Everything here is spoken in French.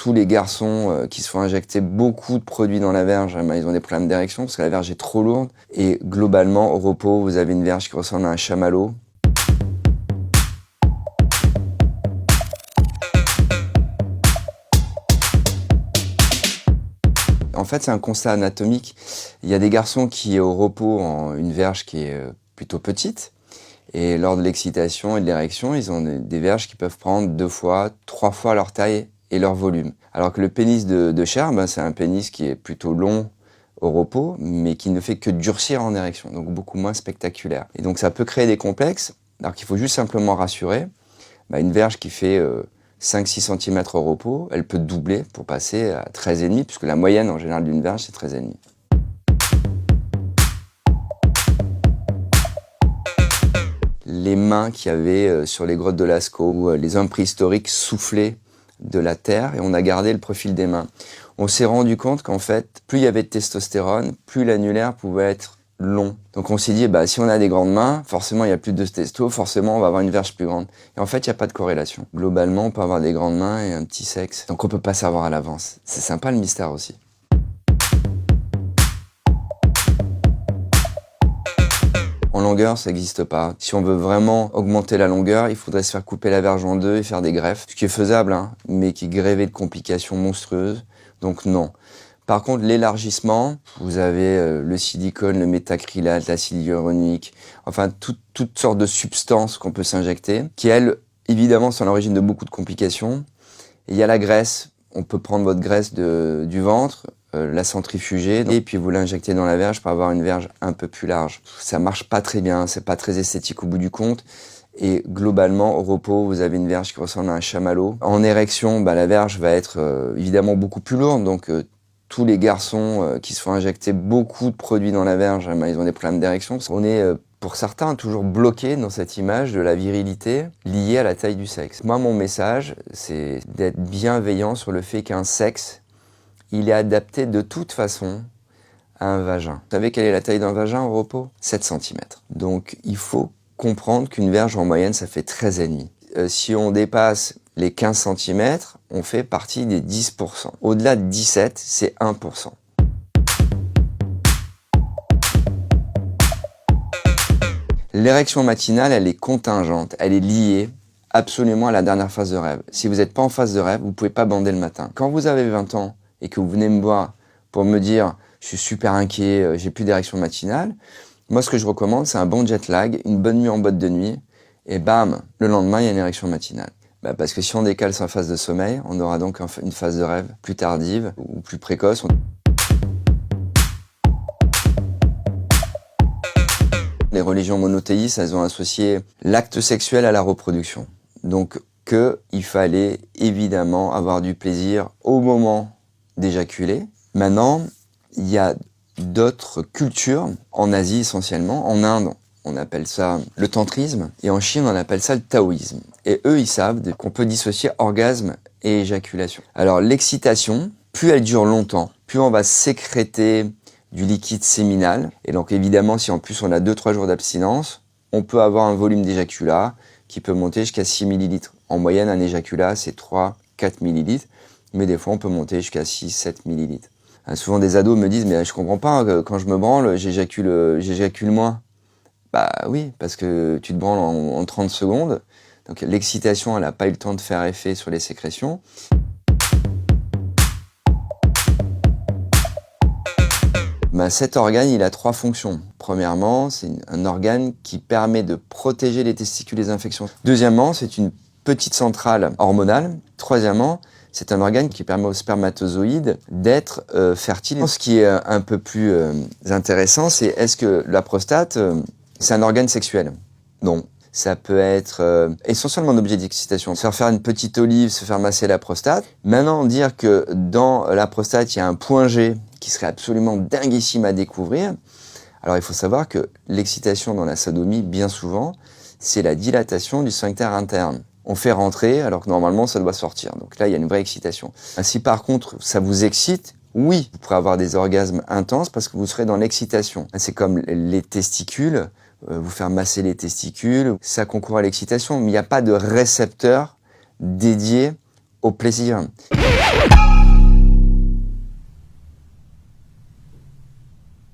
tous les garçons qui se font injecter beaucoup de produits dans la verge, ils ont des problèmes d'érection parce que la verge est trop lourde. Et globalement, au repos, vous avez une verge qui ressemble à un chamallow. En fait, c'est un constat anatomique. Il y a des garçons qui, au repos, ont une verge qui est plutôt petite. Et lors de l'excitation et de l'érection, ils ont des verges qui peuvent prendre 2 fois, 3 fois leur taille et leur volume. Alors que le pénis de chair, c'est un pénis qui est plutôt long au repos, mais qui ne fait que durcir en érection, donc beaucoup moins spectaculaire. Et donc ça peut créer des complexes, alors qu'il faut juste simplement rassurer. Une verge qui fait 5-6 cm au repos, elle peut doubler pour passer à 13,5, puisque la moyenne en général d'une verge, c'est 13,5. Les mains qu'il y avait sur les grottes de Lascaux, où les hommes préhistoriques soufflaient de la terre et on a gardé le profil des mains. On s'est rendu compte qu'en fait, plus il y avait de testostérone, plus l'annulaire pouvait être long. Donc on s'est dit, si on a des grandes mains, forcément il y a plus de testo, forcément on va avoir une verge plus grande. Et en fait, il n'y a pas de corrélation. Globalement, on peut avoir des grandes mains et un petit sexe. Donc on peut pas savoir à l'avance. C'est sympa le mystère aussi. En longueur, ça n'existe pas. Si on veut vraiment augmenter la longueur, il faudrait se faire couper la verge en 2 et faire des greffes. Ce qui est faisable, mais qui est grévé de complications monstrueuses. Donc non. Par contre, l'élargissement, vous avez le silicone, le métacrylate, l'acide hyaluronique, enfin toutes sortes de substances qu'on peut s'injecter, qui elles, évidemment, sont à l'origine de beaucoup de complications. Et il y a la graisse. On peut prendre votre graisse du ventre, la centrifuger et puis vous l'injectez dans la verge pour avoir une verge un peu plus large. Ça marche pas très bien, c'est pas très esthétique au bout du compte. Et globalement, au repos, vous avez une verge qui ressemble à un chamallow. En érection, la verge va être évidemment beaucoup plus lourde. Donc tous les garçons qui se font injecter beaucoup de produits dans la verge, ils ont des problèmes d'érection. On est pour certains toujours bloqué dans cette image de la virilité liée à la taille du sexe. Moi, mon message, c'est d'être bienveillant sur le fait qu'un sexe, il est adapté de toute façon à un vagin. Vous savez quelle est la taille d'un vagin au repos ? 7 cm. Donc il faut comprendre qu'une verge en moyenne, ça fait 13,5. Si on dépasse les 15 cm, on fait partie des 10%. Au-delà de 17, c'est 1%. L'érection matinale, elle est contingente, elle est liée absolument à la dernière phase de rêve. Si vous n'êtes pas en phase de rêve, vous ne pouvez pas bander le matin. Quand vous avez 20 ans et que vous venez me voir pour me dire « je suis super inquiet, j'ai plus d'érection matinale », moi ce que je recommande, c'est un bon jet lag, une bonne nuit en boîte de nuit, et bam, le lendemain, il y a une érection matinale. Parce que si on décale sa phase de sommeil, on aura donc une phase de rêve plus tardive ou plus précoce. Les religions monothéistes, elles ont associé l'acte sexuel à la reproduction. Donc qu'il fallait évidemment avoir du plaisir au moment d'éjaculer. Maintenant, il y a d'autres cultures, en Asie essentiellement, en Inde, on appelle ça le tantrisme, et en Chine, on appelle ça le taoïsme. Et eux, ils savent qu'on peut dissocier orgasme et éjaculation. Alors l'excitation, plus elle dure longtemps, plus on va sécréter du liquide séminal. Et donc évidemment, si en plus on a 2-3 jours d'abstinence, on peut avoir un volume d'éjaculat qui peut monter jusqu'à 6 ml. En moyenne, un éjaculat, c'est 3-4 ml, mais des fois, on peut monter jusqu'à 6-7 ml. Souvent, des ados me disent « mais je comprends pas, quand je me branle, j'éjacule moins ». Oui, parce que tu te branles en 30 secondes, donc l'excitation, elle n'a pas eu le temps de faire effet sur les sécrétions. Cet organe, il a 3 fonctions. Premièrement, c'est un organe qui permet de protéger les testicules des infections. Deuxièmement, c'est une petite centrale hormonale. Troisièmement, c'est un organe qui permet aux spermatozoïdes d'être fertiles. Ce qui est un peu plus intéressant, c'est est-ce que la prostate, c'est un organe sexuel ? Non. Ça peut être essentiellement un objet d'excitation. Se faire une petite olive, se faire masser la prostate. Maintenant, dire que dans la prostate, il y a un point G qui serait absolument dinguissime à découvrir. Alors, il faut savoir que l'excitation dans la sodomie, bien souvent, c'est la dilatation du sphincter interne. On fait rentrer alors que normalement, ça doit sortir. Donc là, il y a une vraie excitation. Si par contre, ça vous excite, oui, vous pourrez avoir des orgasmes intenses parce que vous serez dans l'excitation. C'est comme les testicules. Vous faire masser les testicules, ça concourt à l'excitation, mais il n'y a pas de récepteur dédié Au plaisir.